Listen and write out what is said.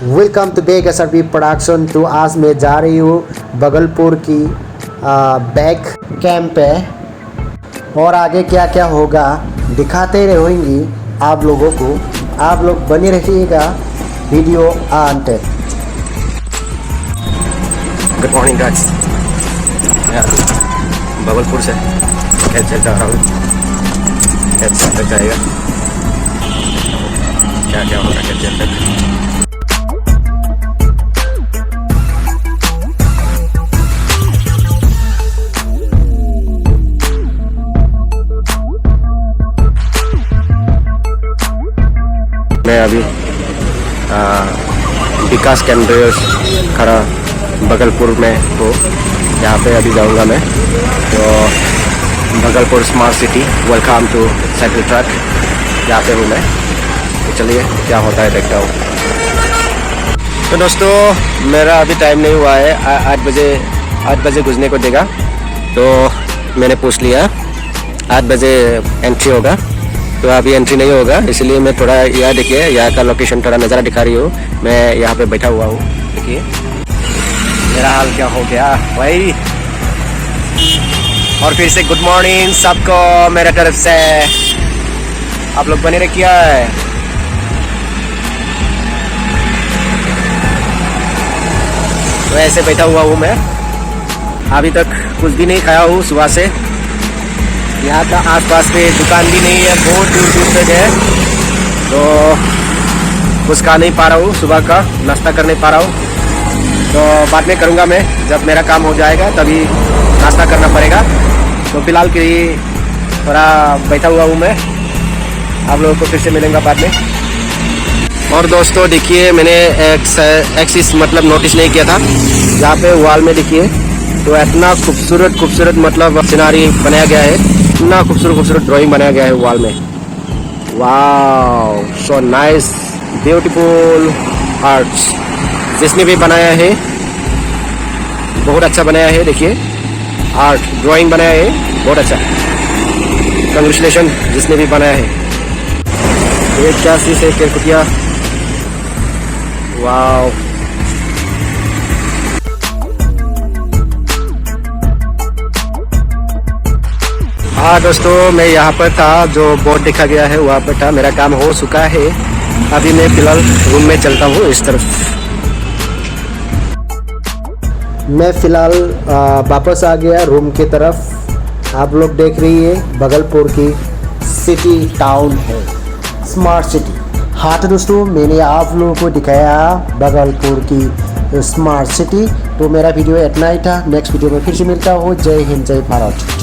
Welcome to Baig SRP production. तो आज मैं जा रही हूँ बगलपुर की बैक कैंप पे और आगे क्या क्या होगा दिखाते रहेंगी आप लोगों को। आप लोग बने रहिएगा वीडियो अंत तक। गुड मॉर्निंग गाइस, मैं बगलपुर से कैब से जा रहा हूँ। कैब से तक जाएगा, क्या क्या होगा कैब से तक। मैं अभी विकास केंद्र खड़ा बगलपुर में हूँ। यहाँ पे अभी जाऊँगा मैं। तो Bhagalpur smart city, welcome to cycle track, यहाँ पे हूँ मैं। तो चलिए क्या होता है देखता हूँ। तो दोस्तों मेरा अभी टाइम नहीं हुआ है, 8 बजे घुसने को देगा। तो मैंने पूछ लिया 8 बजे एंट्री होगा। तो अभी एंट्री नहीं होगा, इसलिए मैं थोड़ा यहाँ देखिए, यहाँ का लोकेशन थोड़ा नज़ारा दिखा रही हूँ। मैं यहाँ पे बैठा हुआ हूँ, देखिए मेरा हाल क्या हो गया भाई। और फिर से गुड मॉर्निंग सबको मेरे तरफ से। आप लोग बने रहे क्या है। तो ऐसे बैठा हुआ हूँ मैं, अभी तक कुछ भी नहीं खाया हूँ सुबह से। यहाँ का आसपास में दुकान भी नहीं है, बहुत दूर दूर तक है। तो कुछ खा नहीं पा रहा हूँ, सुबह का नाश्ता कर नहीं पा रहा हूँ। तो बाद में करूँगा मैं, जब मेरा काम हो जाएगा तभी नाश्ता करना पड़ेगा। तो फिलहाल के लिए थोड़ा बैठा हुआ हूँ मैं। आप लोगों को फिर से मिलेंगे बाद में। और दोस्तों देखिए, मैंने एक चीज़ मतलब नोटिस नहीं किया था, यहाँ पे वॉल में देखिए। तो इतना खूबसूरत मतलब सिनारी बनाया गया है, इतना खूबसूरत ड्राइंग बनाया गया है वॉल में। Wow, so nice, beautiful arts. जिसने भी बनाया है बहुत अच्छा बनाया है। देखिए आर्ट ड्राइंग बनाया है, बहुत अच्छा। कंग्रेचुलेशन जिसने भी बनाया है। ये क्या चीज़ है, केरकुटिया। वाओ, हाँ दोस्तों, मैं यहाँ पर था, जो बोर्ड देखा गया है वहाँ पर था। मेरा काम हो चुका है, अभी मैं फिलहाल रूम में चलता हूँ इस तरफ। मैं फ़िलहाल वापस आ गया रूम की तरफ। आप लोग देख रही है बगलपुर की सिटी टाउन है, स्मार्ट सिटी। हाँ तो दोस्तों, मैंने आप लोगों को दिखाया बगलपुर की स्मार्ट सिटी। तो मेरा वीडियो इतना ही था। नेक्स्ट वीडियो में फिर से मिलता हूँ। जय हिंद, जय भारत।